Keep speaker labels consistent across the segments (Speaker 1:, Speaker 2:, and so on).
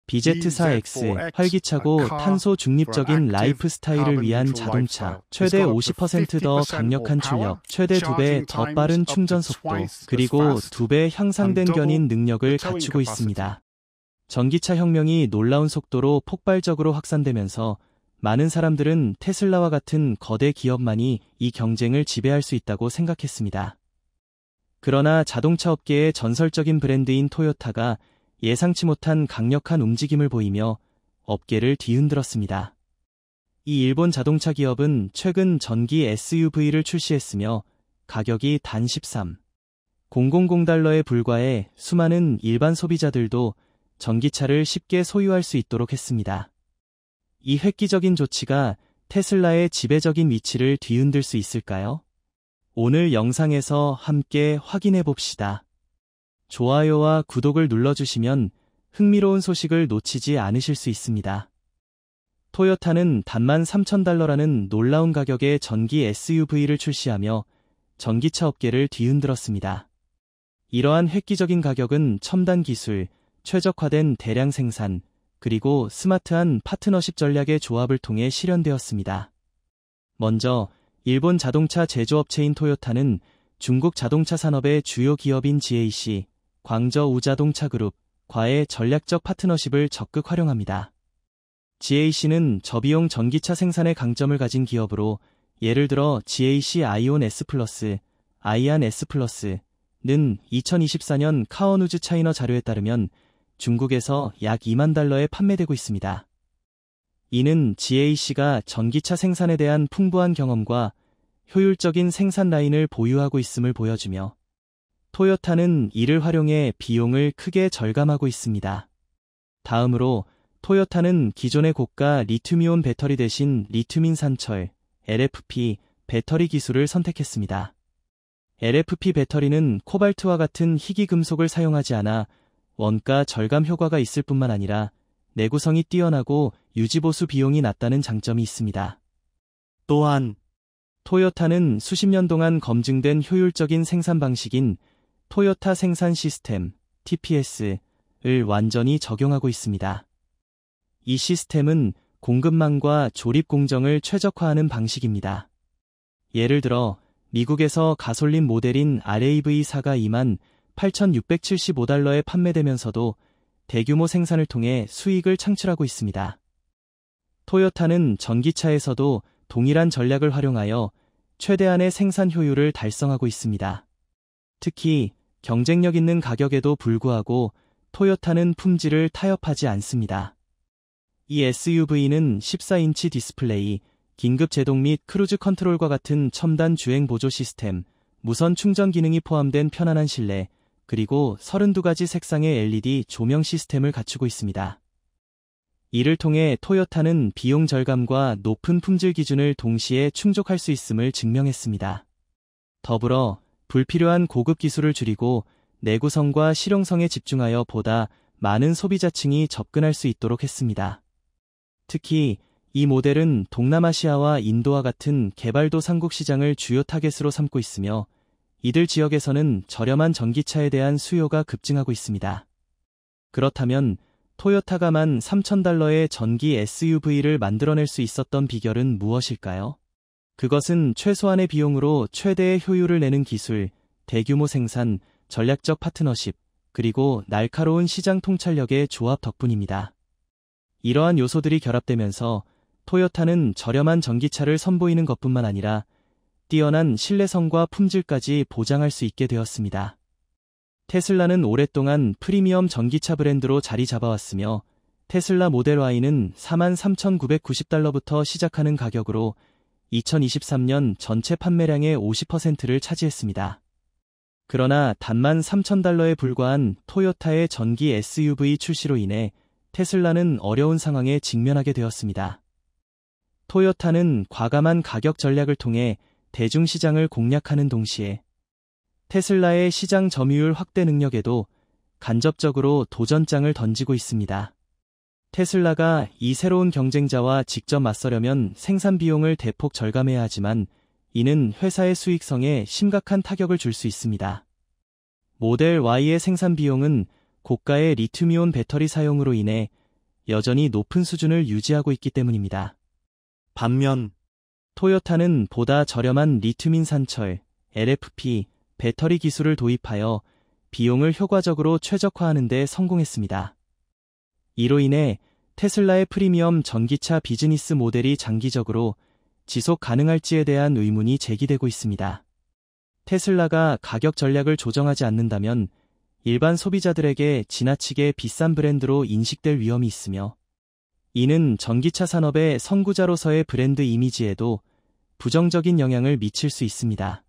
Speaker 1: BZ4X, 활기차고 탄소 중립적인 라이프 스타일을 위한 자동차, 최대 50% 더 강력한 출력, 최대 2배 더 빠른 충전 속도, 그리고 2배 향상된 견인 능력을 갖추고 있습니다. 전기차 혁명이 놀라운 속도로 폭발적으로 확산되면서 많은 사람들은 테슬라와 같은 거대 기업만이 이 경쟁을 지배할 수 있다고 생각했습니다. 그러나 자동차 업계의 전설적인 브랜드인 토요타가 예상치 못한 강력한 움직임을 보이며 업계를 뒤흔들었습니다. 이 일본 자동차 기업은 최근 전기 SUV를 출시했으며 가격이 단 13,000달러에 불과해 수많은 일반 소비자들도 전기차를 쉽게 소유할 수 있도록 했습니다. 이 획기적인 조치가 테슬라의 지배적인 위치를 뒤흔들 수 있을까요? 오늘 영상에서 함께 확인해 봅시다. 좋아요와 구독을 눌러주시면 흥미로운 소식을 놓치지 않으실 수 있습니다. 토요타는 단만 3,000달러라는 놀라운 가격의 전기 SUV를 출시하며 전기차 업계를 뒤흔들었습니다. 이러한 획기적인 가격은 첨단 기술, 최적화된 대량 생산, 그리고 스마트한 파트너십 전략의 조합을 통해 실현되었습니다. 먼저 일본 자동차 제조업체인 토요타는 중국 자동차 산업의 주요 기업인 GAC, 광저 우자동차 그룹과의 전략적 파트너십을 적극 활용합니다. GAC는 저비용 전기차 생산에 강점을 가진 기업으로 예를 들어 GAC 아이온 S+, 아이안 S+는 2024년 카어누즈 차이너 자료에 따르면 중국에서 약 2만 달러에 판매되고 있습니다. 이는 GAC가 전기차 생산에 대한 풍부한 경험과 효율적인 생산 라인을 보유하고 있음을 보여주며 토요타는 이를 활용해 비용을 크게 절감하고 있습니다. 다음으로 토요타는 기존의 고가 리튬이온 배터리 대신 리튬인 산철, LFP 배터리 기술을 선택했습니다. LFP 배터리는 코발트와 같은 희귀 금속을 사용하지 않아 원가 절감 효과가 있을 뿐만 아니라 내구성이 뛰어나고 유지보수 비용이 낮다는 장점이 있습니다. 또한 토요타는 수십 년 동안 검증된 효율적인 생산 방식인 토요타 생산 시스템, TPS를 완전히 적용하고 있습니다. 이 시스템은 공급망과 조립 공정을 최적화하는 방식입니다. 예를 들어 미국에서 가솔린 모델인 RAV4가 28,675달러에 판매되면서도 대규모 생산을 통해 수익을 창출하고 있습니다. 토요타는 전기차에서도 동일한 전략을 활용하여 최대한의 생산 효율을 달성하고 있습니다. 특히 경쟁력 있는 가격에도 불구하고 토요타는 품질을 타협하지 않습니다. 이 SUV는 14인치 디스플레이, 긴급 제동 및 크루즈 컨트롤과 같은 첨단 주행 보조 시스템, 무선 충전 기능이 포함된 편안한 실내, 그리고 32가지 색상의 LED 조명 시스템을 갖추고 있습니다. 이를 통해 토요타는 비용 절감과 높은 품질 기준을 동시에 충족할 수 있음을 증명했습니다. 더불어 불필요한 고급 기술을 줄이고 내구성과 실용성에 집중하여 보다 많은 소비자층이 접근할 수 있도록 했습니다. 특히 이 모델은 동남아시아와 인도와 같은 개발도상국 시장을 주요 타겟으로 삼고 있으며 이들 지역에서는 저렴한 전기차에 대한 수요가 급증하고 있습니다. 그렇다면 토요타가 13,000달러의 전기 SUV를 만들어낼 수 있었던 비결은 무엇일까요? 그것은 최소한의 비용으로 최대의 효율을 내는 기술, 대규모 생산, 전략적 파트너십, 그리고 날카로운 시장 통찰력의 조합 덕분입니다. 이러한 요소들이 결합되면서 토요타는 저렴한 전기차를 선보이는 것뿐만 아니라 뛰어난 신뢰성과 품질까지 보장할 수 있게 되었습니다. 테슬라는 오랫동안 프리미엄 전기차 브랜드로 자리 잡아왔으며 테슬라 모델 Y는 43,990달러부터 시작하는 가격으로 2023년 전체 판매량의 50%를 차지했습니다. 그러나 단만 3,000달러에 불과한 토요타의 전기 SUV 출시로 인해 테슬라는 어려운 상황에 직면하게 되었습니다. 토요타는 과감한 가격 전략을 통해 대중시장을 공략하는 동시에 테슬라의 시장 점유율 확대 능력에도 간접적으로 도전장을 던지고 있습니다. 테슬라가 이 새로운 경쟁자와 직접 맞서려면 생산 비용을 대폭 절감해야 하지만 이는 회사의 수익성에 심각한 타격을 줄 수 있습니다. 모델 Y의 생산 비용은 고가의 리튬이온 배터리 사용으로 인해 여전히 높은 수준을 유지하고 있기 때문입니다.
Speaker 2: 반면
Speaker 1: 토요타는 보다 저렴한 리튬인 산철, LFP, 배터리 기술을 도입하여 비용을 효과적으로 최적화하는 데 성공했습니다. 이로 인해 테슬라의 프리미엄 전기차 비즈니스 모델이 장기적으로 지속 가능할지에 대한 의문이 제기되고 있습니다. 테슬라가 가격 전략을 조정하지 않는다면 일반 소비자들에게 지나치게 비싼 브랜드로 인식될 위험이 있으며, 이는 전기차 산업의 선구자로서의 브랜드 이미지에도 부정적인 영향을 미칠 수 있습니다.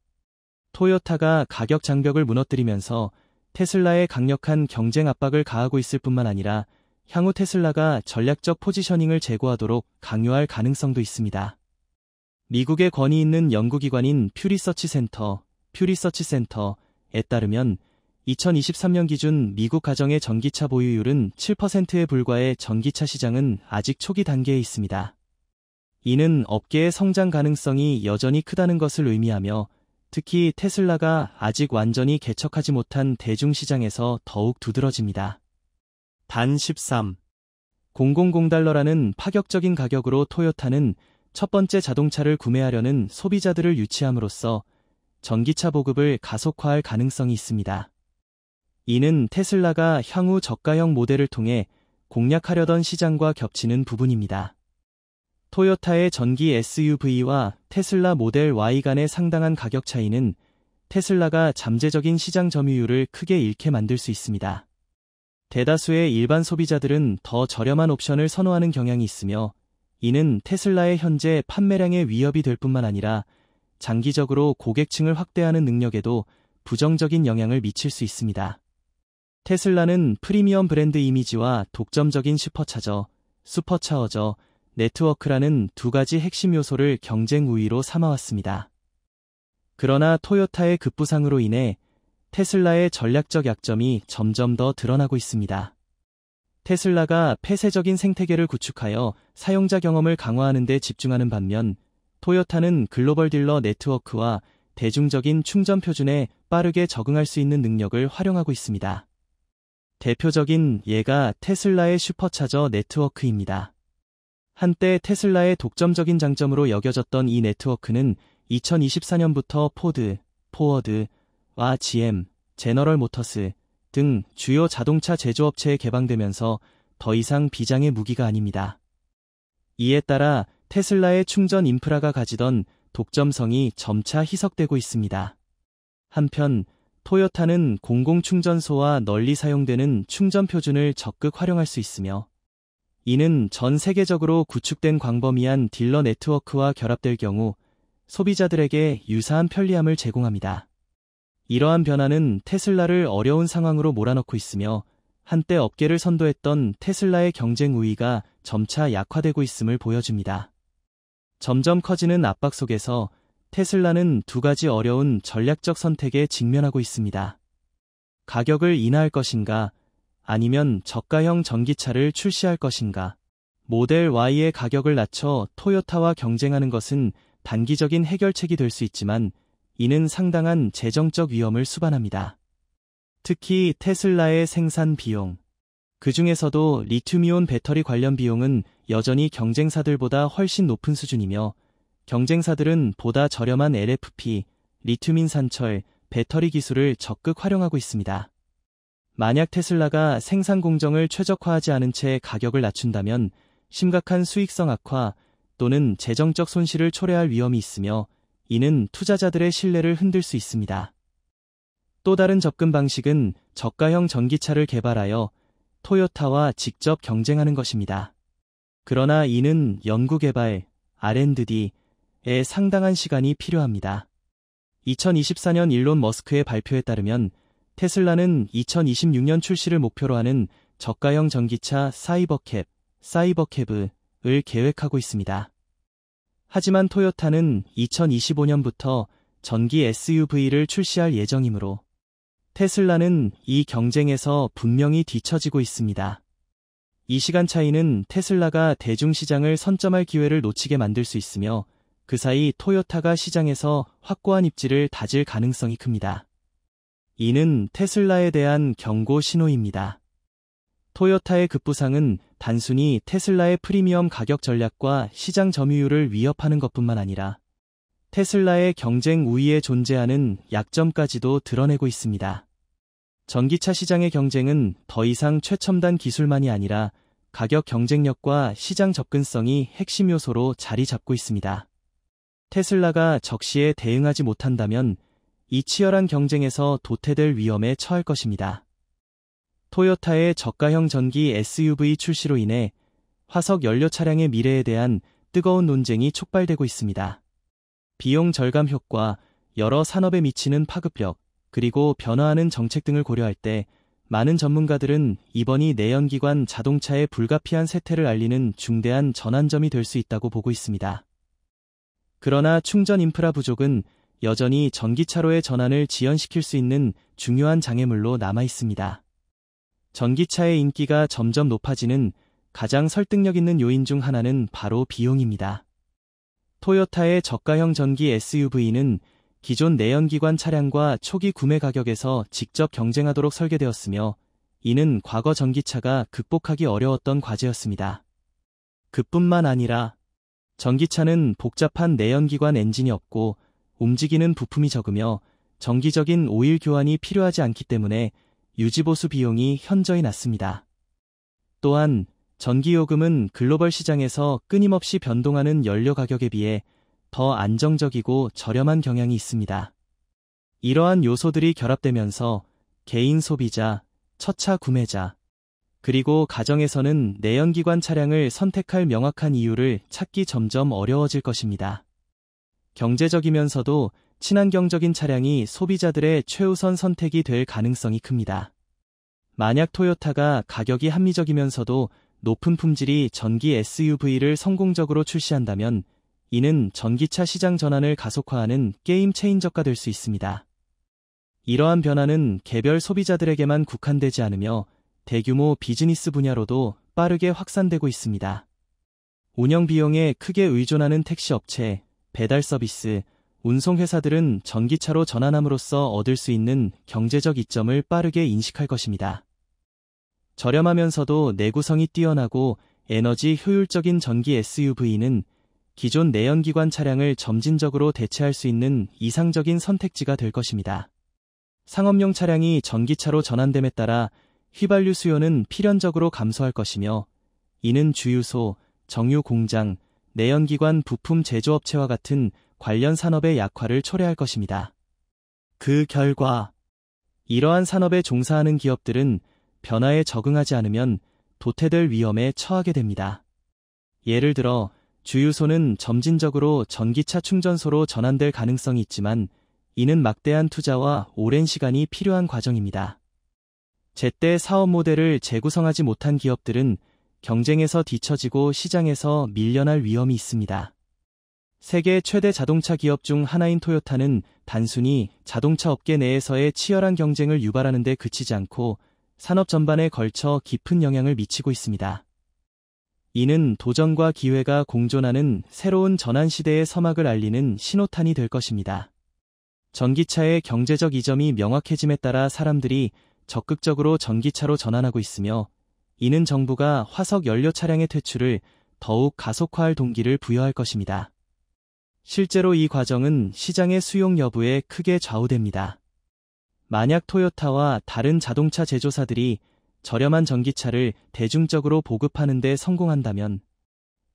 Speaker 1: 토요타가 가격 장벽을 무너뜨리면서 테슬라의 강력한 경쟁 압박을 가하고 있을 뿐만 아니라 향후 테슬라가 전략적 포지셔닝을 제고하도록 강요할 가능성도 있습니다. 미국의 권위 있는 연구기관인 퓨리서치센터에 따르면 2023년 기준 미국 가정의 전기차 보유율은 7%에 불과해 전기차 시장은 아직 초기 단계에 있습니다. 이는 업계의 성장 가능성이 여전히 크다는 것을 의미하며, 특히 테슬라가 아직 완전히 개척하지 못한 대중시장에서 더욱 두드러집니다.
Speaker 2: 단
Speaker 1: $13,000라는 파격적인 가격으로 토요타는 첫 번째 자동차를 구매하려는 소비자들을 유치함으로써 전기차 보급을 가속화할 가능성이 있습니다. 이는 테슬라가 향후 저가형 모델을 통해 공략하려던 시장과 겹치는 부분입니다. 토요타의 전기 SUV와 테슬라 모델 Y 간의 상당한 가격 차이는 테슬라가 잠재적인 시장 점유율을 크게 잃게 만들 수 있습니다. 대다수의 일반 소비자들은 더 저렴한 옵션을 선호하는 경향이 있으며, 이는 테슬라의 현재 판매량에 위협이 될 뿐만 아니라 장기적으로 고객층을 확대하는 능력에도 부정적인 영향을 미칠 수 있습니다. 테슬라는 프리미엄 브랜드 이미지와 독점적인 슈퍼차어저 네트워크라는 두 가지 핵심 요소를 경쟁 우위로 삼아왔습니다. 그러나 토요타의 급부상으로 인해 테슬라의 전략적 약점이 점점 더 드러나고 있습니다. 테슬라가 폐쇄적인 생태계를 구축하여 사용자 경험을 강화하는 데 집중하는 반면, 토요타는 글로벌 딜러 네트워크와 대중적인 충전 표준에 빠르게 적응할 수 있는 능력을 활용하고 있습니다. 대표적인 예가 테슬라의 슈퍼차저 네트워크입니다. 한때 테슬라의 독점적인 장점으로 여겨졌던 이 네트워크는 2024년부터 포워드와 GM, 제너럴 모터스 등 주요 자동차 제조업체에 개방되면서 더 이상 비장의 무기가 아닙니다. 이에 따라 테슬라의 충전 인프라가 가지던 독점성이 점차 희석되고 있습니다. 한편 토요타는 공공충전소와 널리 사용되는 충전 표준을 적극 활용할 수 있으며, 이는 전 세계적으로 구축된 광범위한 딜러 네트워크와 결합될 경우 소비자들에게 유사한 편리함을 제공합니다. 이러한 변화는 테슬라를 어려운 상황으로 몰아넣고 있으며, 한때 업계를 선도했던 테슬라의 경쟁 우위가 점차 약화되고 있음을 보여줍니다. 점점 커지는 압박 속에서 테슬라는 두 가지 어려운 전략적 선택에 직면하고 있습니다. 가격을 인하할 것인가, 아니면 저가형 전기차를 출시할 것인가. 모델 Y의 가격을 낮춰 토요타와 경쟁하는 것은 단기적인 해결책이 될 수 있지만, 이는 상당한 재정적 위험을 수반합니다. 특히 테슬라의 생산 비용, 그 중에서도 리튬이온 배터리 관련 비용은 여전히 경쟁사들보다 훨씬 높은 수준이며, 경쟁사들은 보다 저렴한 LFP, 리튬인 산철, 배터리 기술을 적극 활용하고 있습니다. 만약 테슬라가 생산 공정을 최적화하지 않은 채 가격을 낮춘다면 심각한 수익성 악화 또는 재정적 손실을 초래할 위험이 있으며, 이는 투자자들의 신뢰를 흔들 수 있습니다. 또 다른 접근 방식은 저가형 전기차를 개발하여 토요타와 직접 경쟁하는 것입니다. 그러나 이는 연구개발, R&D에 상당한 시간이 필요합니다. 2024년 일론 머스크의 발표에 따르면 테슬라는 2026년 출시를 목표로 하는 저가형 전기차 사이버캡을 계획하고 있습니다. 하지만 토요타는 2025년부터 전기 SUV를 출시할 예정이므로 테슬라는 이 경쟁에서 분명히 뒤처지고 있습니다. 이 시간 차이는 테슬라가 대중시장을 선점할 기회를 놓치게 만들 수 있으며, 그 사이 토요타가 시장에서 확고한 입지를 다질 가능성이 큽니다. 이는 테슬라에 대한 경고 신호입니다. 토요타의 급부상은 단순히 테슬라의 프리미엄 가격 전략과 시장 점유율을 위협하는 것뿐만 아니라 테슬라의 경쟁 우위에 존재하는 약점까지도 드러내고 있습니다. 전기차 시장의 경쟁은 더 이상 최첨단 기술만이 아니라 가격 경쟁력과 시장 접근성이 핵심 요소로 자리 잡고 있습니다. 테슬라가 적시에 대응하지 못한다면 이 치열한 경쟁에서 도태될 위험에 처할 것입니다. 토요타의 저가형 전기 SUV 출시로 인해 화석 연료 차량의 미래에 대한 뜨거운 논쟁이 촉발되고 있습니다. 비용 절감 효과, 여러 산업에 미치는 파급력, 그리고 변화하는 정책 등을 고려할 때 많은 전문가들은 이번이 내연기관 자동차의 불가피한 쇠퇴를 알리는 중대한 전환점이 될 수 있다고 보고 있습니다. 그러나 충전 인프라 부족은 여전히 전기차로의 전환을 지연시킬 수 있는 중요한 장애물로 남아 있습니다. 전기차의 인기가 점점 높아지는 가장 설득력 있는 요인 중 하나는 바로 비용입니다. 토요타의 저가형 전기 SUV는 기존 내연기관 차량과 초기 구매 가격에서 직접 경쟁하도록 설계되었으며, 이는 과거 전기차가 극복하기 어려웠던 과제였습니다. 그뿐만 아니라 전기차는 복잡한 내연기관 엔진이 없고 움직이는 부품이 적으며 정기적인 오일 교환이 필요하지 않기 때문에 유지보수 비용이 현저히 낮습니다. 또한 전기요금은 글로벌 시장에서 끊임없이 변동하는 연료 가격에 비해 더 안정적이고 저렴한 경향이 있습니다. 이러한 요소들이 결합되면서 개인 소비자, 첫차 구매자, 그리고 가정에서는 내연기관 차량을 선택할 명확한 이유를 찾기 점점 어려워질 것입니다. 경제적이면서도 친환경적인 차량이 소비자들의 최우선 선택이 될 가능성이 큽니다. 만약 토요타가 가격이 합리적이면서도 높은 품질이 전기 SUV를 성공적으로 출시한다면 이는 전기차 시장 전환을 가속화하는 게임 체인저가 될 수 있습니다. 이러한 변화는 개별 소비자들에게만 국한되지 않으며 대규모 비즈니스 분야로도 빠르게 확산되고 있습니다. 운영 비용에 크게 의존하는 택시 업체, 배달 서비스, 운송회사들은 전기차로 전환함으로써 얻을 수 있는 경제적 이점을 빠르게 인식할 것입니다. 저렴하면서도 내구성이 뛰어나고 에너지 효율적인 전기 SUV는 기존 내연기관 차량을 점진적으로 대체할 수 있는 이상적인 선택지가 될 것입니다. 상업용 차량이 전기차로 전환됨에 따라 휘발유 수요는 필연적으로 감소할 것이며, 이는 주유소, 정유 공장, 내연기관 부품 제조업체와 같은 관련 산업의 약화를 초래할 것입니다. 그 결과 이러한 산업에 종사하는 기업들은 변화에 적응하지 않으면 도태될 위험에 처하게 됩니다. 예를 들어 주유소는 점진적으로 전기차 충전소로 전환될 가능성이 있지만 이는 막대한 투자와 오랜 시간이 필요한 과정입니다. 제때 사업 모델을 재구성하지 못한 기업들은 경쟁에서 뒤처지고 시장에서 밀려날 위험이 있습니다. 세계 최대 자동차 기업 중 하나인 토요타는 단순히 자동차 업계 내에서의 치열한 경쟁을 유발하는 데 그치지 않고 산업 전반에 걸쳐 깊은 영향을 미치고 있습니다. 이는 도전과 기회가 공존하는 새로운 전환 시대의 서막을 알리는 신호탄이 될 것입니다. 전기차의 경제적 이점이 명확해짐에 따라 사람들이 적극적으로 전기차로 전환하고 있으며, 이는 정부가 화석 연료 차량의 퇴출을 더욱 가속화할 동기를 부여할 것입니다. 실제로 이 과정은 시장의 수용 여부에 크게 좌우됩니다. 만약 토요타와 다른 자동차 제조사들이 저렴한 전기차를 대중적으로 보급하는 데 성공한다면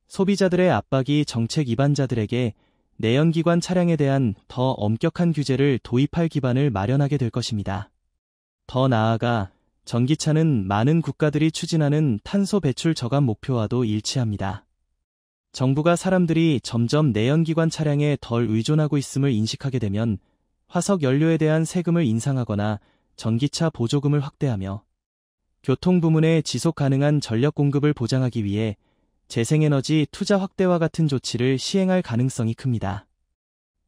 Speaker 1: 소비자들의 압박이 정책 위반자들에게 내연기관 차량에 대한 더 엄격한 규제를 도입할 기반을 마련하게 될 것입니다. 더 나아가 전기차는 많은 국가들이 추진하는 탄소 배출 저감 목표와도 일치합니다. 정부가 사람들이 점점 내연기관 차량에 덜 의존하고 있음을 인식하게 되면 화석 연료에 대한 세금을 인상하거나 전기차 보조금을 확대하며 교통 부문의 지속 가능한 전력 공급을 보장하기 위해 재생에너지 투자 확대와 같은 조치를 시행할 가능성이 큽니다.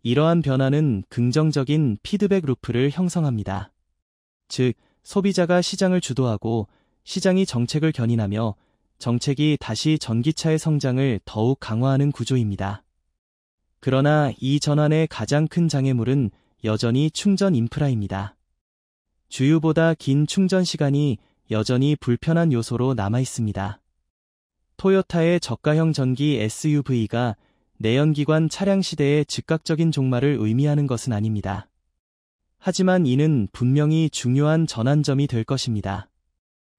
Speaker 1: 이러한 변화는 긍정적인 피드백 루프를 형성합니다. 즉, 소비자가 시장을 주도하고 시장이 정책을 견인하며 정책이 다시 전기차의 성장을 더욱 강화하는 구조입니다. 그러나 이 전환의 가장 큰 장애물은 여전히 충전 인프라입니다. 주유보다 긴 충전 시간이 여전히 불편한 요소로 남아 있습니다. 토요타의 저가형 전기 SUV가 내연기관 차량 시대의 즉각적인 종말을 의미하는 것은 아닙니다. 하지만 이는 분명히 중요한 전환점이 될 것입니다.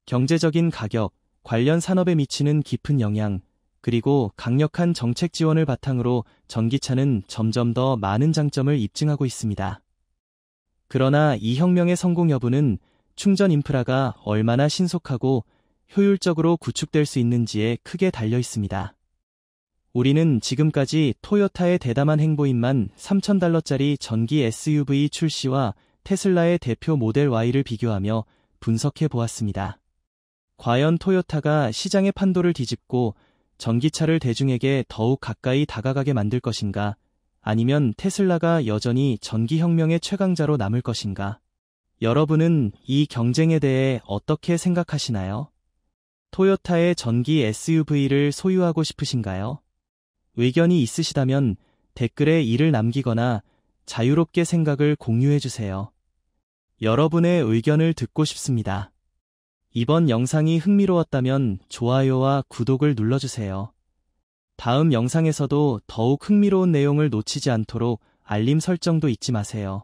Speaker 1: 경제적인 가격, 관련 산업에 미치는 깊은 영향, 그리고 강력한 정책 지원을 바탕으로 전기차는 점점 더 많은 장점을 입증하고 있습니다. 그러나 이 혁명의 성공 여부는 충전 인프라가 얼마나 신속하고 효율적으로 구축될 수 있는지에 크게 달려 있습니다. 우리는 지금까지 토요타의 대담한 행보인 $30,000짜리 전기 SUV 출시와 테슬라의 대표 모델 Y를 비교하며 분석해 보았습니다. 과연 토요타가 시장의 판도를 뒤집고 전기차를 대중에게 더욱 가까이 다가가게 만들 것인가? 아니면 테슬라가 여전히 전기혁명의 최강자로 남을 것인가? 여러분은 이 경쟁에 대해 어떻게 생각하시나요? 토요타의 전기 SUV를 소유하고 싶으신가요? 의견이 있으시다면 댓글에 이를 남기거나 자유롭게 생각을 공유해주세요. 여러분의 의견을 듣고 싶습니다. 이번 영상이 흥미로웠다면 좋아요와 구독을 눌러주세요. 다음 영상에서도 더욱 흥미로운 내용을 놓치지 않도록 알림 설정도 잊지 마세요.